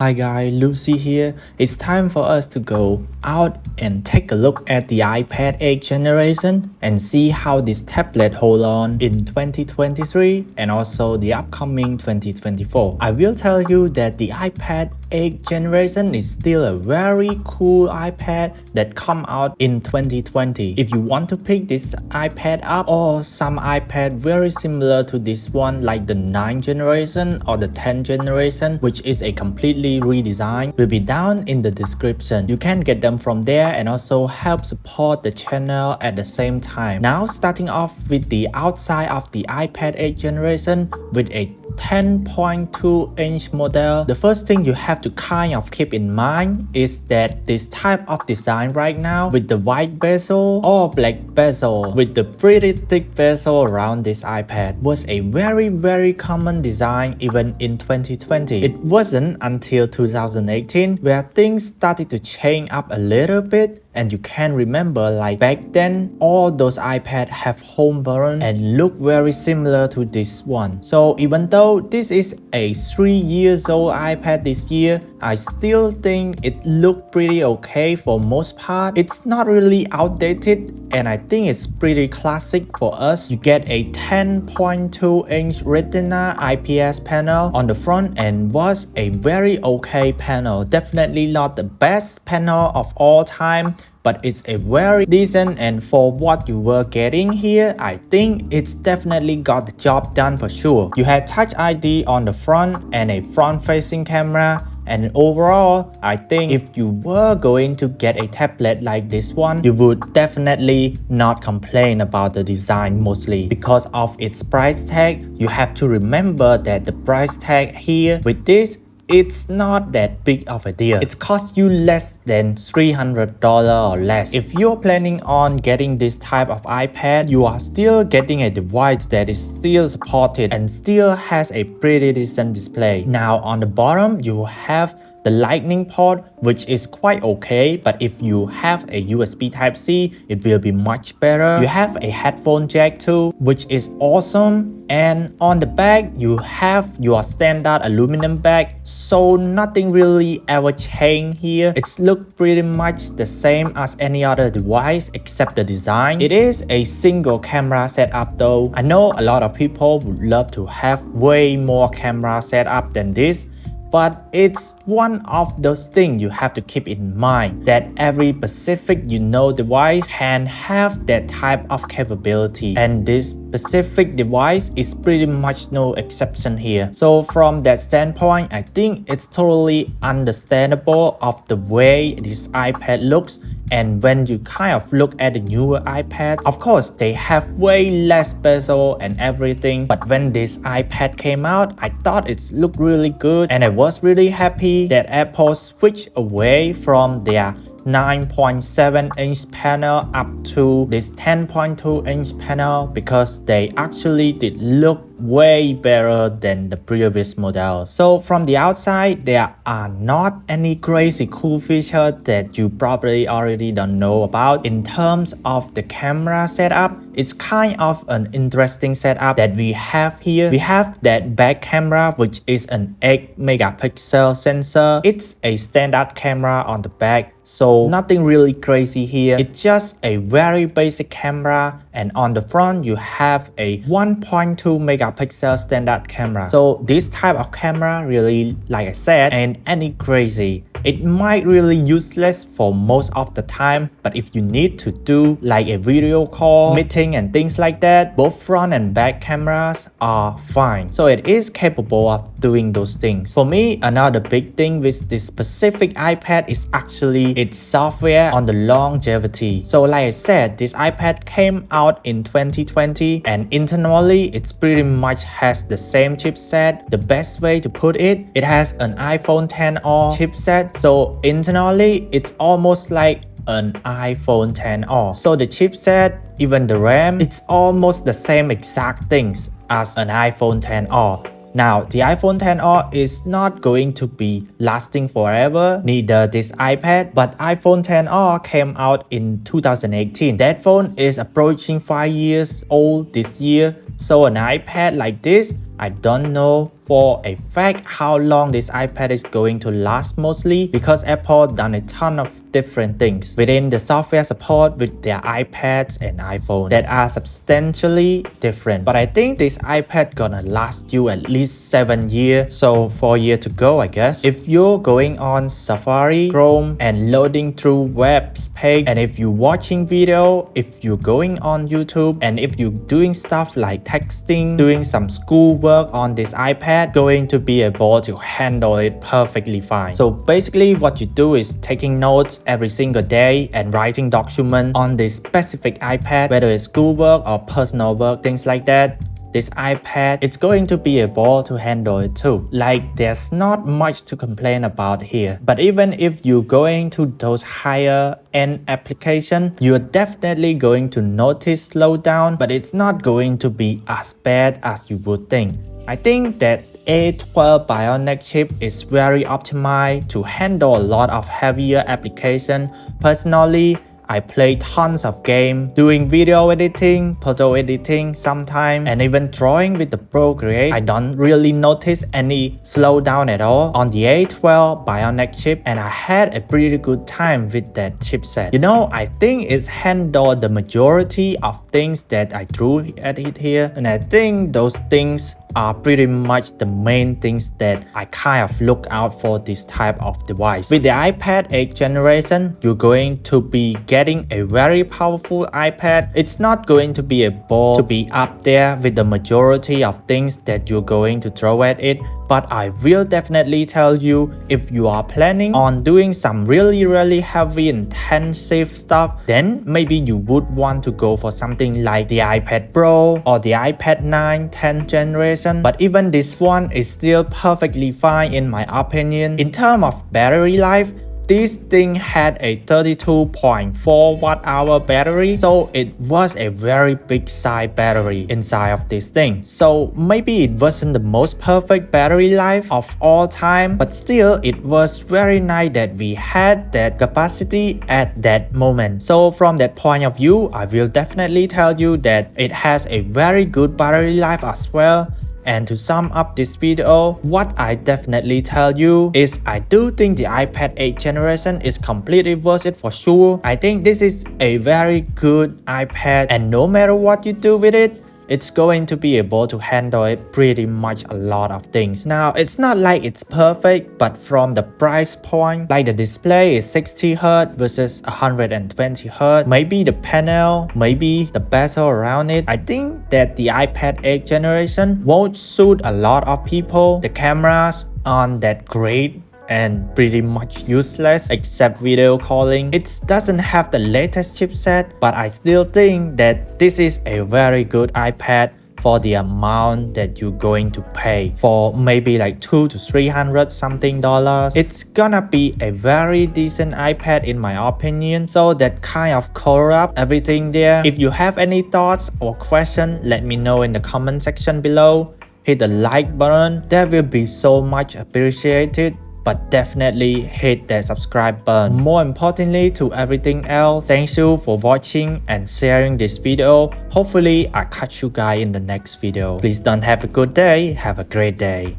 Hi guys, Lucy here. It's time for us to go out and take a look at the iPad 8th generation and see how this tablet hold on in 2023 and also the upcoming 2024. I will tell you that the iPad 8th generation is still a very cool iPad that come out in 2020. If you want to pick this iPad up or some iPad very similar to this one like the 9th generation or the 10th generation, which is a completely redesign, will be down in the description. You can get them from there and also help support the channel at the same time. Now starting off with the outside of the iPad 8th generation with a 10.2-inch model, the first thing you have to kind of keep in mind is that this type of design right now with the white bezel or black bezel with the pretty thick bezel around this iPad was a very common design even in 2020. It wasn't until 2018 where things started to change up a little bit. And you can remember like back then all those iPads have home button and look very similar to this one. So even though this is a 3 years old iPad this year, I still think it looked pretty okay for most part. It's not really outdated and I think it's pretty classic for us. You get a 10.2-inch Retina IPS panel on the front and was a very okay panel. Definitely not the best panel of all time, but it's a very decent, and for what you were getting here, I think it's definitely got the job done for sure. You had Touch ID on the front and a front-facing camera. And overall, I think if you were going to get a tablet like this one, you would definitely not complain about the design mostly. Because of its price tag, you have to remember that the price tag here with this, it's not that big of a deal. It costs you less than $300 or less. If you're planning on getting this type of iPad, you are still getting a device that is still supported and still has a pretty decent display. Now on the bottom, you have the lightning port, which is quite okay, but if you have a USB Type-C, it will be much better. You have a headphone jack too, which is awesome. And on the back, you have your standard aluminum back, so nothing really ever changed here. It's look pretty much the same as any other device except the design. It is a single camera setup though. I know a lot of people would love to have way more camera setup than this, but it's one of those things you have to keep in mind that every specific device can have that type of capability, and this specific device is pretty much no exception here. So from that standpoint, I think it's totally understandable of the way this iPad looks. And when you kind of look at the newer iPads, of course they have way less bezel and everything, but when this iPad came out, I thought it looked really good, and I was really happy that Apple switched away from their 9.7-inch panel up to this 10.2-inch panel because they actually did look way better than the previous model. So from the outside, there are not any crazy cool features that you probably already don't know about. In terms of the camera setup, it's kind of an interesting setup that we have here. We have that back camera, which is an 8-megapixel sensor. It's a standard camera on the back, so nothing really crazy here. It's just a very basic camera, and on the front you have a 1.2 megapixel standard camera. So this type of camera really, like I said, ain't any crazy. It might really useless for most of the time, but if you need to do like a video call, meeting and things like that, both front and back cameras are fine. So it is capable of doing those things. For me, another big thing with this specific iPad is actually its software on the longevity. So like I said, this iPad came out in 2020 and internally it's pretty much has the same chipset. The best way to put it, it has an iPhone XR chipset. So internally, it's almost like an iPhone XR. So the chipset, even the RAM, it's almost the same exact things as an iPhone XR. Now, the iPhone XR is not going to be lasting forever, neither this iPad, but iPhone XR came out in 2018. That phone is approaching 5 years old this year, so an iPad like this I don't know for a fact how long this iPad is going to last, mostly because Apple done a ton of different things within the software support with their iPads and iPhone that are substantially different. But I think this iPad gonna last you at least 7 years, so 4 years to go I guess. If you're going on Safari, Chrome and loading through webs page, and if you're watching video, if you're going on YouTube, and if you're doing stuff like texting, doing some schoolwork on this iPad, going to be able to handle it perfectly fine. So basically what you do is taking notes every single day and writing document on this specific iPad, whether it's schoolwork or personal work, things like that. This iPad, it's going to be able to handle it too. Like there's not much to complain about here. But even if you're going to those higher end applications, you're definitely going to notice slowdown, but it's not going to be as bad as you would think. I think that A12 Bionic chip is very optimized to handle a lot of heavier applications. Personally, I play tons of games, doing video editing, photo editing sometimes, and even drawing with the Procreate. I don't really notice any slowdown at all on the A12 Bionic chip, and I had a pretty good time with that chipset. You know, I think it's handled the majority of things that I threw at it here, and I think those things are pretty much the main things that I kind of look out for this type of device. With the iPad 8th generation, you're going to be getting a very powerful iPad. It's not going to be able to be up there with the majority of things that you're going to throw at it, but I will definitely tell you, if you are planning on doing some really heavy intensive stuff, then maybe you would want to go for something like the iPad Pro or the iPad 9 10th generation. But even this one is still perfectly fine in my opinion. In terms of battery life, this thing had a 32.4 watt-hour battery, so it was a very big size battery inside of this thing. So maybe it wasn't the most perfect battery life of all time, but still it was very nice that we had that capacity at that moment. So from that point of view, I will definitely tell you that it has a very good battery life as well. And to sum up this video, what I definitely tell you is I do think the iPad 8th generation is completely worth it for sure. I think this is a very good iPad, and no matter what you do with it, it's going to be able to handle it pretty much a lot of things. Now, it's not like it's perfect, but from the price point, like the display is 60Hz versus 120Hz, maybe the panel, maybe the bezel around it, I think that the iPad 8th generation won't suit a lot of people. The cameras aren't that great and pretty much useless except video calling. It doesn't have the latest chipset, but I still think that this is a very good iPad for the amount that you're going to pay, for maybe like $200 to $300 something. It's gonna be a very decent iPad in my opinion. So that kind of cover up everything there. If you have any thoughts or questions, let me know in the comment section below. Hit the like button, that will be so much appreciated. But definitely hit that subscribe button. More importantly to everything else, thank you for watching and sharing this video. Hopefully I catch you guys in the next video. Please don't have a good day, have a great day.